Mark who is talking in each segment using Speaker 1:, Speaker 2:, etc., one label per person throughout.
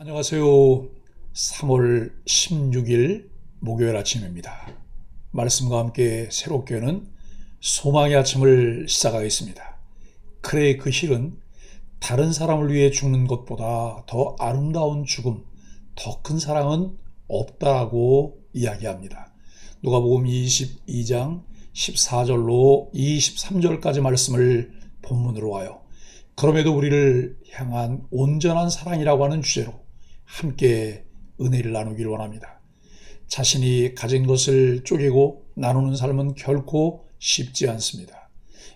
Speaker 1: 안녕하세요. 3월 16일 목요일 아침입니다. 말씀과 함께 새롭게 여는 소망의 아침을 시작하겠습니다. 크레이크 힐은 다른 사람을 위해 죽는 것보다 더 아름다운 죽음, 더 큰 사랑은 없다라고 이야기합니다. 누가복음 22장 14절로 23절까지 말씀을 본문으로 와요. 그럼에도 우리를 향한 온전한 사랑이라고 하는 주제로 함께 은혜를 나누길 원합니다. 자신이 가진 것을 쪼개고 나누는 삶은 결코 쉽지 않습니다.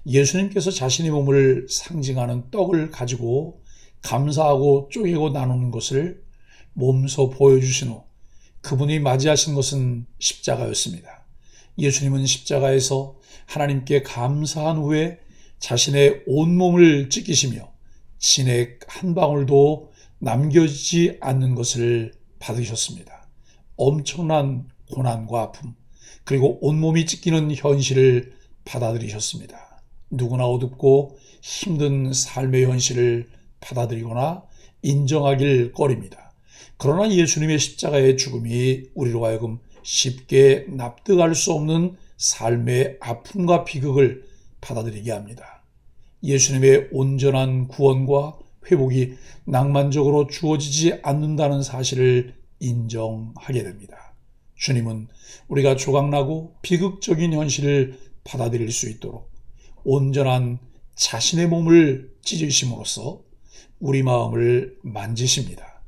Speaker 1: 예수님께서 자신의 몸을 상징하는 떡을 가지고 감사하고 쪼개고 나누는 것을 몸소 보여주신 후 그분이 맞이하신 것은 십자가였습니다. 예수님은 십자가에서 하나님께 감사한 후에 자신의 온몸을 찢기시며 진액 한 방울도 남겨지지 않는 것을 받으셨습니다. 엄청난 고난과 아픔, 그리고 온몸이 찢기는 현실을 받아들이셨습니다. 누구나 어둡고 힘든 삶의 현실을 받아들이거나 인정하길 꺼립니다. 그러나 예수님의 십자가의 죽음이 우리로 하여금 쉽게 납득할 수 없는 삶의 아픔과 비극을 받아들이게 합니다. 예수님의 온전한 구원과 회복이 낭만적으로 주어지지 않는다는 사실을 인정하게 됩니다. 주님은 우리가 조각나고 비극적인 현실을 받아들일 수 있도록 온전한 자신의 몸을 찢으심으로써 우리 마음을 만지십니다.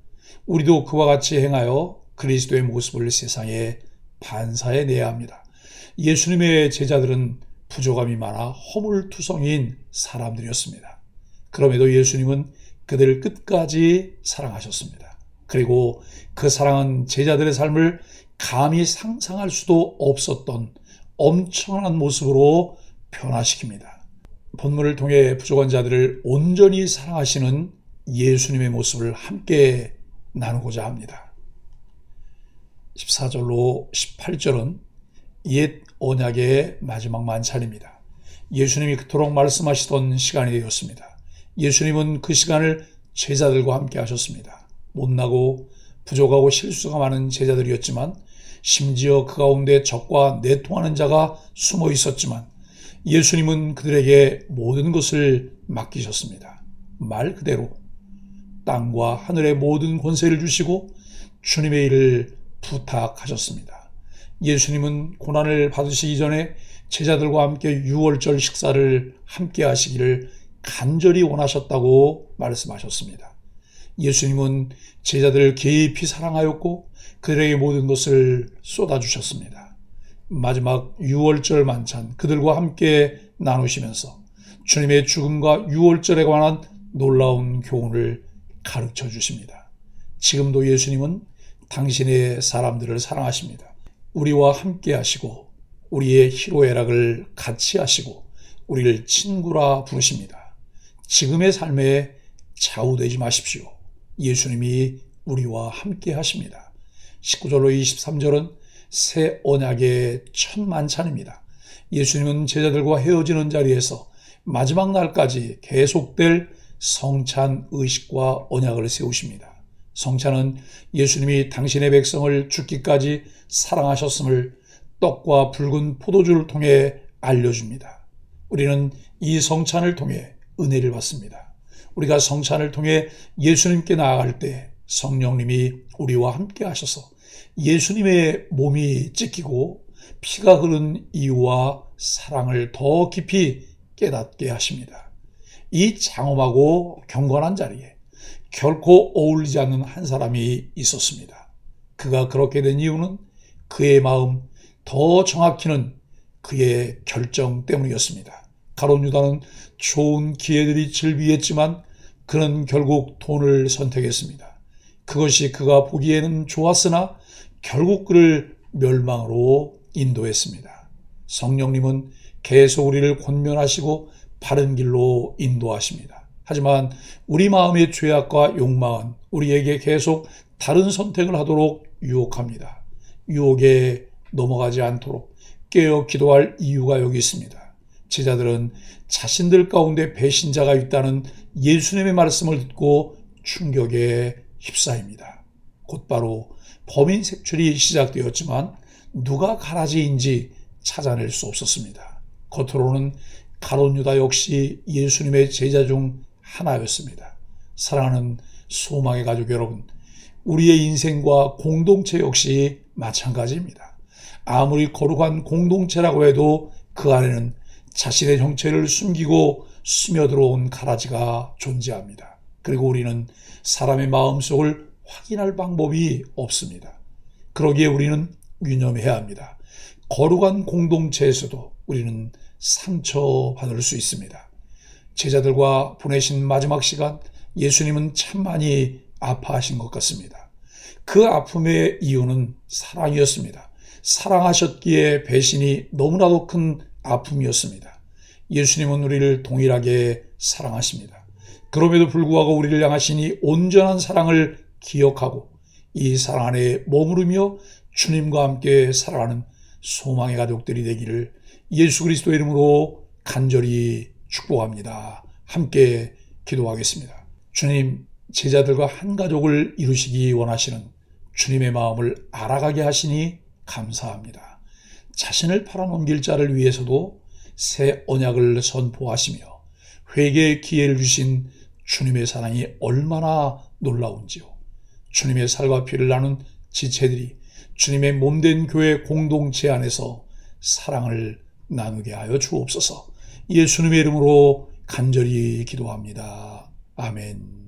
Speaker 1: 우리도 그와 같이 행하여 그리스도의 모습을 세상에 반사해내야 합니다. 예수님의 제자들은 부족함이 많아 허물투성이인 사람들이었습니다. 그럼에도 예수님은 그들을 끝까지 사랑하셨습니다. 그리고 그 사랑은 제자들의 삶을 감히 상상할 수도 없었던 엄청난 모습으로 변화시킵니다. 본문을 통해 부족한 자들을 온전히 사랑하시는 예수님의 모습을 함께 나누고자 합니다. 14절로 18절은 옛 언약의 마지막 만찬입니다. 예수님이 그토록 말씀하시던 시간이 되었습니다. 예수님은 그 시간을 제자들과 함께 하셨습니다. 못나고 부족하고 실수가 많은 제자들이었지만 심지어 그 가운데 적과 내통하는 자가 숨어 있었지만 예수님은 그들에게 모든 것을 맡기셨습니다. 말 그대로 땅과 하늘의 모든 권세를 주시고 주님의 일을 부탁하셨습니다. 예수님은 고난을 받으시기 전에 제자들과 함께 유월절 식사를 함께 하시기를 간절히 원하셨다고 말씀하셨습니다. 예수님은 제자들을 깊이 사랑하였고 그들에게 모든 것을 쏟아주셨습니다. 마지막 유월절 만찬 그들과 함께 나누시면서 주님의 죽음과 유월절에 관한 놀라운 교훈을 가르쳐 주십니다. 지금도 예수님은 당신의 사람들을 사랑하십니다. 우리와 함께 하시고 우리의 희로애락을 같이 하시고 우리를 친구라 부르십니다. 지금의 삶에 좌우되지 마십시오. 예수님이 우리와 함께 하십니다. 19절로 23절은 새 언약의 첫 만찬입니다. 예수님은 제자들과 헤어지는 자리에서 마지막 날까지 계속될 성찬 의식과 언약을 세우십니다. 성찬은 예수님이 당신의 백성을 죽기까지 사랑하셨음을 떡과 붉은 포도주를 통해 알려줍니다. 우리는 이 성찬을 통해 은혜를 받습니다. 우리가 성찬을 통해 예수님께 나아갈 때 성령님이 우리와 함께 하셔서 예수님의 몸이 찢기고 피가 흐른 이유와 사랑을 더 깊이 깨닫게 하십니다. 이 장엄하고 경건한 자리에 결코 어울리지 않는 한 사람이 있었습니다. 그가 그렇게 된 이유는 그의 마음, 더 정확히는 그의 결정 때문이었습니다. 가룟 유다는 좋은 기회들이 즐비했지만 그는 결국 돈을 선택했습니다. 그것이 그가 보기에는 좋았으나 결국 그를 멸망으로 인도했습니다. 성령님은 계속 우리를 권면하시고 바른 길로 인도하십니다. 하지만 우리 마음의 죄악과 욕망은 우리에게 계속 다른 선택을 하도록 유혹합니다. 유혹에 넘어가지 않도록 깨어 기도할 이유가 여기 있습니다. 제자들은 자신들 가운데 배신자가 있다는 예수님의 말씀을 듣고 충격에 휩싸입니다. 곧바로 범인 색출이 시작되었지만 누가 가라지인지 찾아낼 수 없었습니다. 겉으로는 가룟 유다 역시 예수님의 제자 중 하나였습니다. 사랑하는 소망의 가족 여러분, 우리의 인생과 공동체 역시 마찬가지입니다. 아무리 거룩한 공동체라고 해도 그 안에는 자신의 정체를 숨기고 스며들어온 가라지가 존재합니다. 그리고 우리는 사람의 마음속을 확인할 방법이 없습니다. 그러기에 우리는 유념해야 합니다. 거룩한 공동체에서도 우리는 상처받을 수 있습니다. 제자들과 보내신 마지막 시간, 예수님은 참 많이 아파하신 것 같습니다. 그 아픔의 이유는 사랑이었습니다. 사랑하셨기에 배신이 너무나도 큰 아픔이었습니다. 예수님은 우리를 동일하게 사랑하십니다. 그럼에도 불구하고 우리를 향하시니 온전한 사랑을 기억하고 이 사랑 안에 머무르며 주님과 함께 살아가는 소망의 가족들이 되기를 예수 그리스도의 이름으로 간절히 축복합니다. 함께 기도하겠습니다. 주님, 제자들과 한 가족을 이루시기 원하시는 주님의 마음을 알아가게 하시니 감사합니다. 자신을 팔아넘길 자를 위해서도 새 언약을 선포하시며 회개의 기회를 주신 주님의 사랑이 얼마나 놀라운지요. 주님의 살과 피를 나눈 지체들이 주님의 몸된 교회 공동체 안에서 사랑을 나누게 하여 주옵소서. 예수님의 이름으로 간절히 기도합니다. 아멘.